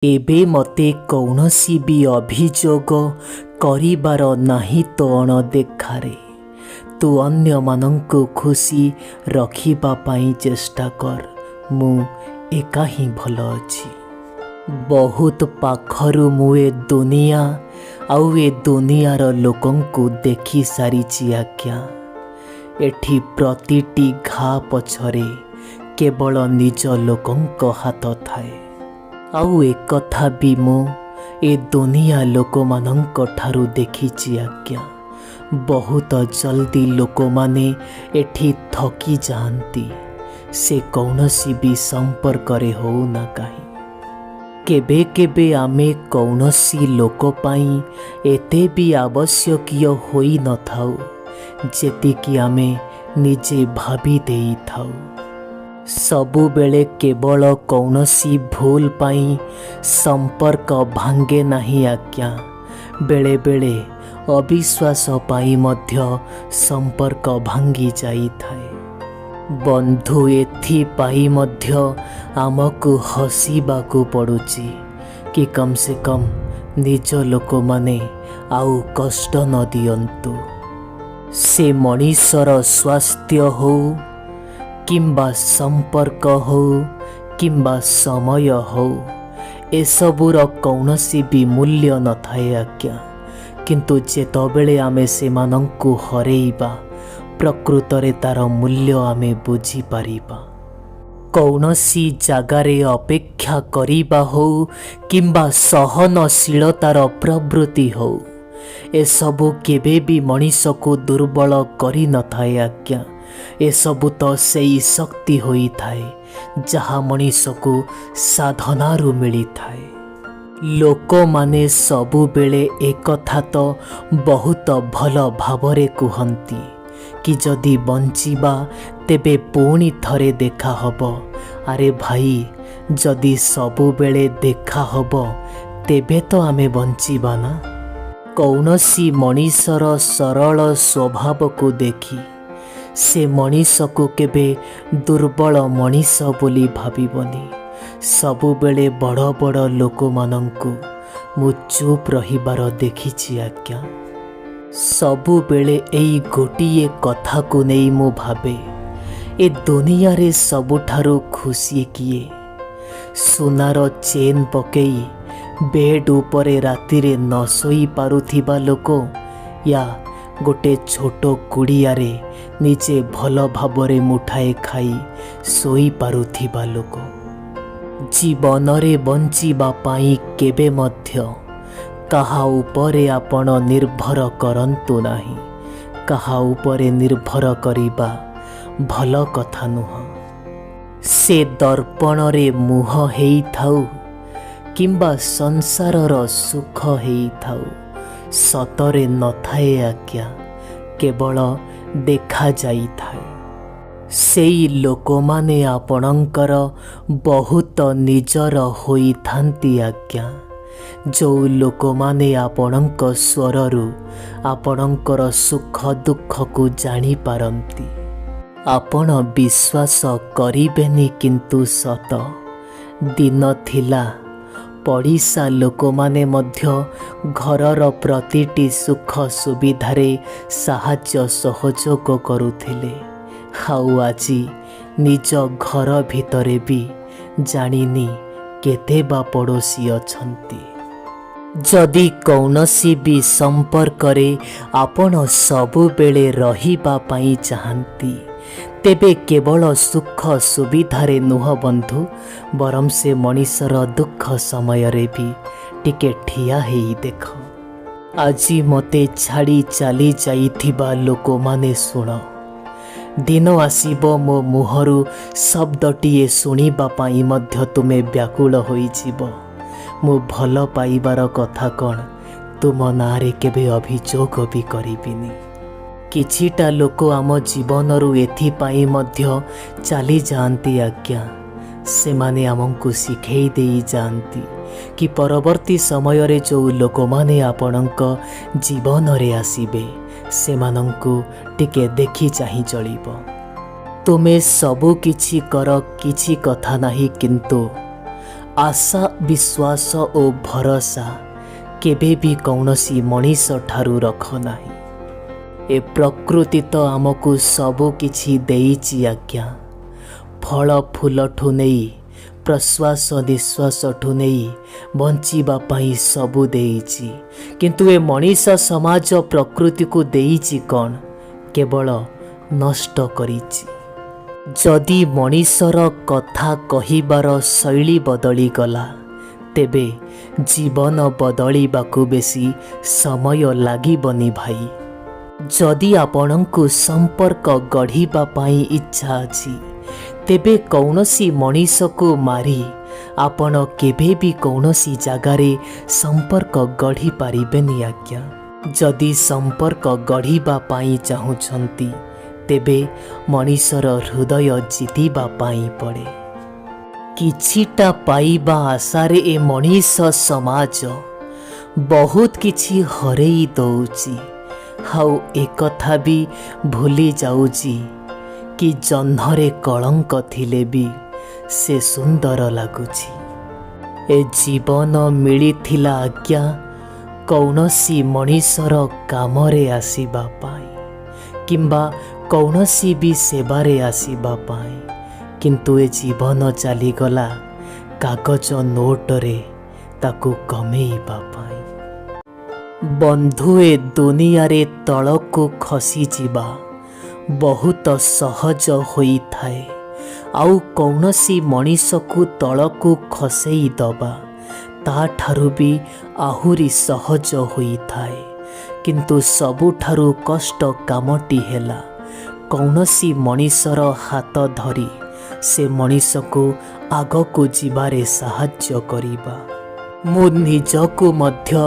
एबे मते कौनसी भी अभियोग करिबार नाही तो अणदेखारे। तू अन्य मानंको खुशी रखिबा पाई चेष्टा कर। मु एका ही भल अछि। बहुत पाखरु मु ए दुनिया आउ ए दुनियार लोकंकु देखि सारिछि आज्ञा। एठी प्रतिटी घा पछरे केवल निज लोकंक हाथ थाए। आउ एक कथा भी मु ए दुनिया लोक मानंक ठारु देखिछि आज्ञा। बहुत जल्दी लोक माने एठी थकी जाती। से कौनसी भी संपर्क रे हो ना कहीं। केबे केबे आमे कौनसी लोक पाई एते भी आवश्यकीय होई न थाउ जेतिकी आमे निजे भाभी देई थाउ। सबु बेले केवल कौनसी भूल पाई संपर्क भांगे नहीं आज्ञा। बेले बेले अविश्वास पाई मध्य संपर्क भांगी जाई थाए। बंधु एथि पाई मध्य आमको हसीबाकू पड़ुची कि कम से कम निज लोक माने आउ कष्ट न दियंतु। से मनीषर स्वास्थ्य हो किंबा संपर्क हो किंबा समय हो एसबुर कौनसी भी मूल्य न थाए आज्ञा। किंतु जेतबेले आमे सेमानंकु हरेइबा प्रकृतरे तार मूल्य आमे बुझी पारिबा। कौनसी जगारे अपेक्षा करिबा हो किंबा सहनशीलतार प्रवृत्ति हो एसबु केबे भी मनीष को दुर्बल करि न थाए आज्ञा। एसबु तो सेई शक्ति होई थाए जहा मनीष को साधनारू मिली थाए। लोक माने सबु बेले एक कथा तो बहुत भल भावरे कुहंती कि जदि बंचिबा तेबे पुणी थरे देखा हबो। अरे भाई जदि सबु बेले देखा हबो तेबे तो आमे बंचिबा ना। कौनसी मनीषर सरल स्वभाव को देखी से मनीष को केबे दुर्बल मनीष बोली भाविबनी। सबु बेले बड़ बड़ लोक मानंकु मु चुप रहिबार देखिछि आज्ञा। सबु बेले एई गोटिए कथा को नहीं मु भावे ए दुनिया रे सबुठारु खुशी किए। सुनार चेन पकेई बेड उपरे राति रे न सोई पारुथिबा लोक या गोटे छोट कुड़ियारे निजे भल भावरे मुठाए खाई सोई पारुथिबा लोक। जीवन रे बंचिबा पाई केबे मध्य कहा उपरे आपण निर्भर करंतु नाही। कहा उपरे निर्भर करिबा भल कथा नुह। से दर्पण रे मुह हेई थाउ किंबा संसारर सुख हेई थाउ सतरे न थाए आज्ञा। केवल देखा जाई थाए। सेई लोक माने आपणंकर बहुत निजर होई थांती आज्ञा। जो लोक माने आपणंक स्वररू आपणंकर सुख दुख को जानी पारंती। आपण विश्वास करिबेनी किंतु सत दिन थिला पड़िशा लोक माने मध्य घरर प्रतिटी सुख सुविधारे साहाय्य सहयोग करुथिले। हाउ आजी निज घर भितरे भी जानिनी केते बा पड़ोसी अछंती। जदि कौनसी भी संपर्क रे आपण सबु बेले रहिबा पाई चाहंती तेबे केवल सुख सुविधारे नुह बंधु बरम से मनीषर दुख समय रे भी टिके ठिया हेई देख। आजी मते छाड़ी चली जाइथिबा लोक माने सुन। दिन आसीबो मो मुहरु शब्दटीए सुनिबा पाई मध्य तुमे व्याकुल होई जीवो। मु भल पाइबार कथा कौन तुम नारे केबे अभियोग भी करिबिनी। किछिटा लोक आम जीवनरू एथिपाई मध्य चली जाती आज्ञा। से माने आमको शिखेई देई जाती कि परवर्ती समय रे जो लोक माने आपणक जीवन रे आसीबे सेमानंकु टिके देखी चाहि चलिबो। तुमे सबु किछि कर किछि कथा नाही किंतु आशा विश्वास और भरोसा केबे भी कौनसी मनीष ठारू रख नाही। ए प्रकृति तो आमको सबु किछि देइछि आज्ञा। फल फूल ठु नहीं प्रश्वास निश्वास ठु नहीं बंचिबा पाई सबु देइछि, किंतु ए मनीष समाज प्रकृति को देइछि कौन? केवल नष्ट करिछि। जदि मनीषर कथा कहिबार शैली बदली गला तेबे जीवन बदलिबाकू बेसी समय लागिबनी भाई। जदि आपणଙ୍କୁ संपर्क गढ़िबा पाई इच्छा अछि तेबे कौनसी मनीष को मारी आपण केबे भी कौनसी जगारे संपर्क गढ़ी पारिबेनी आज्ञा। जदि संपर्क गढ़िबा पाई चाहुछंती तेबे मनीषर हृदय जितिबा पाई पड़े। किछिटा पाइबा आशारे ए मनीष समाज बहुत किछि हरेई दउछि। हाउ एकथा भी भूली जाउछि कि जह्नरे कलंक थिले भी से सुंदर लागुछि। ए जीवन मिलिथिला आज्ञा कौनसी मनीषर कामरे आसीबा पाई किंबा कौनसी भी सेवारे आसीबा पाई, किंतु ए जीवन चलीगला कागज नोटरे ताकू कमेइबा पाई। बंधु ए दुनिया रे तलकू खसी जीवा बहुत सहज होई थाए। आउ कौनसी मनीष को तलकू खसेई दबा ता ठारू भी आहुरी सहज होई थाए। किंतु सबुठारू कष्ट कामटी हेला कौनसी मनीषर हाथ धरी से मनीष को आग को जीवारे साहाଯ୍ୟ करिबा। मु निजको मध्य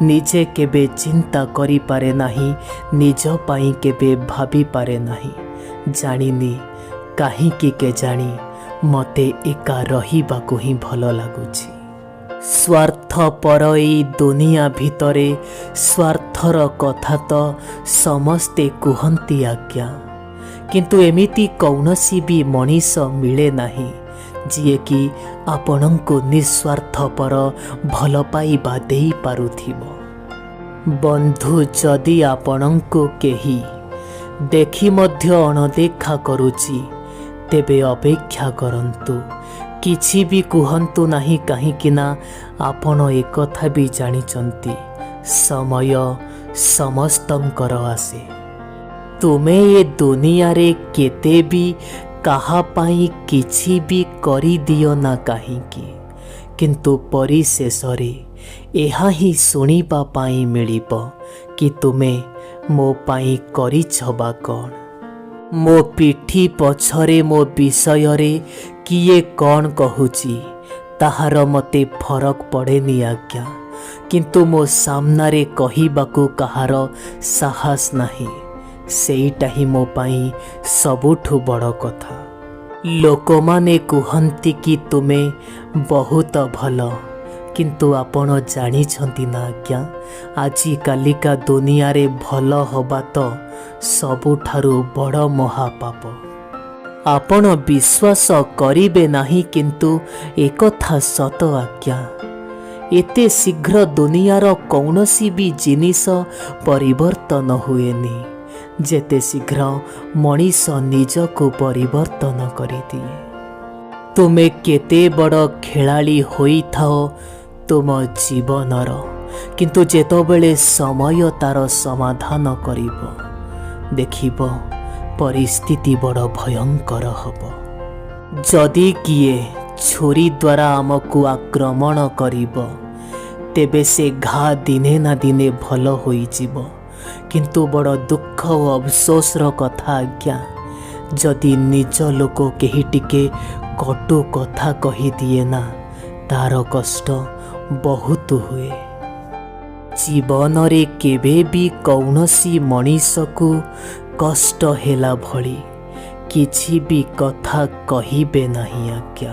निजे केबे चिंता करि पारे नाही, निज पाई केबे भाबी पारे नाही। जानिनी काहीकि के जानी मते एका रहिबाको ही भल लागुछि। स्वार्थ पर एई दुनिया भितरे स्वार्थर कथा तो समस्ते कुहंती आज्ञा, किंतु एमिति कौनसी भी मनीष मिले नाही जिए कि आपणଙ୍କୁ निस्वार्थ पर भल पाइबा देई पारुथिबो। बंधु जदि आपणଙ୍କୁ केही देखि मध्य अणदेखा करुछि तेबे अपेक्षा करंतु, किछि भी कुहंतु नाही, काहीकि ना आपण एकथा भी जानिचंती समय समस्तंकर आसे। तुमे ये दुनिया रे केते भी काहा पाई किछि भी करी दियो ना काहीकि, किंतु परिशेष रे एहा ही सुनिबा पाई मिलिबो कि तुमे मो पाई करिछ बा कोन। मो पिठी पछरे मो विषय रे किए कौन कहूची ताहार मते फरक पड़ेनी आज्ञा, किंतु मो सामनारे कहिबाकू कहार साहस नाही। सेईटा ही मो पाई सबुठु बड़ कथा। लोकमाने कुहंती कि तुमे बहुत भल, किंतु आपण जानिछंती ना आज्ञा आजी कालिका दुनिया रे भल हबा तो सबुठारु बड़ महापाप। आपण विश्वास करिबे नाही, किंतु एकथा सत आज्ञा एते शीघ्र दुनियार कौनसी भी जिनिस परिवर्तन हुएनी जेते शीघ्र मनीष निज को परिवर्तन करिदिए। तुमे केते बड़ खेलाड़ी होई थाओ तुम जीवनर, किंतु जेतबेले समय तार समाधान करिबो देखिबो परिस्थिति बड़ भयंकर हब। जदि किए छुरी द्वारा आमको आक्रमण करिबो तेबे से घा दिने ना दिने भल होई जिवो, किंतु बड़ दुख और अफसोसर कथा आज्ञा जदि निज लोक केही टिके कटु कथा कही दिए ना तार कष्ट बहुत हुए। जीवन रे केबे भी कौनसी मनीष को कष्ट हेला भली किछि भी कथा कहिबे नहीं आज्ञा,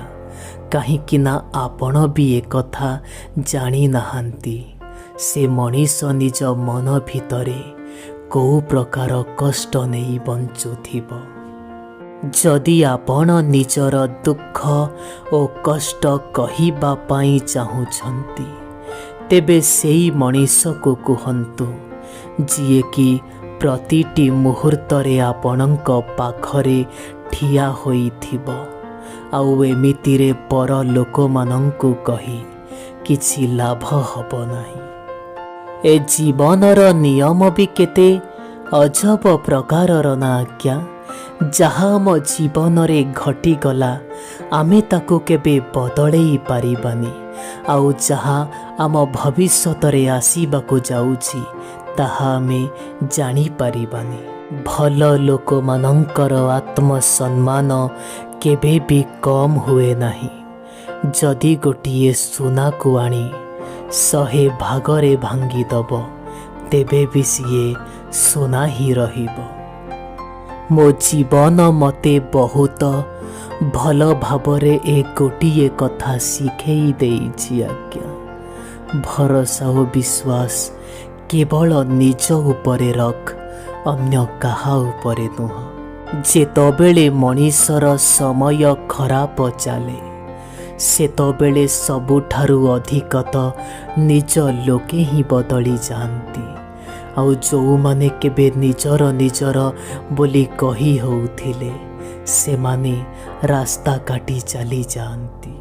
काहीकि ना आपण भी एक कथा जानी नाहांती से मनीष निज मन भितरे को प्रकार कष्ट नहीं बंचुथिबो। जदि आपण निजर दुख ओ कष्ट कहिबा पाई चाहुछंती तेबे सेई मनीष को कहंतु जिए कि प्रतिटी मुहूर्तरे आपणक पाखरे ठिया होइथिबो आउ एमितिरे पर लोकमानंकु कही किछि लाभ हब नाही। ए जीवनर नियम भी केते अजब प्रकारर ना आज्ञा जहाँ आम जीवन रे घटी गला आमे ताको केबे बदलई पारिबानी आउ जहाँ आम भविष्यत रे आसीबाको जाउछि ताहा आमे जानी पारिबानी। भल लोक मानंकर आत्मसम्मान केबे भी कम हुए नाही। जदि गोटिए सुना को आनी 100 भागरे भांगी दब तेबे भी सीए सुना ही रहिबो। मो जीवन मते बहुत भल भावरे ए गोटिए कथा शिखेई देइछि आज्ञा। भरोसा ओ विश्वास केवल निज उपरे रख अन्य काहा उपरे नुह। जेतबेले मनीषर समय खराब चले सेतबेले सबुठारु अधिक तो निज लोके ही बदली जाती आउ जो माने केबे निजर निजर बोली कही होउथिले से माने रास्ता काटी चली जाती।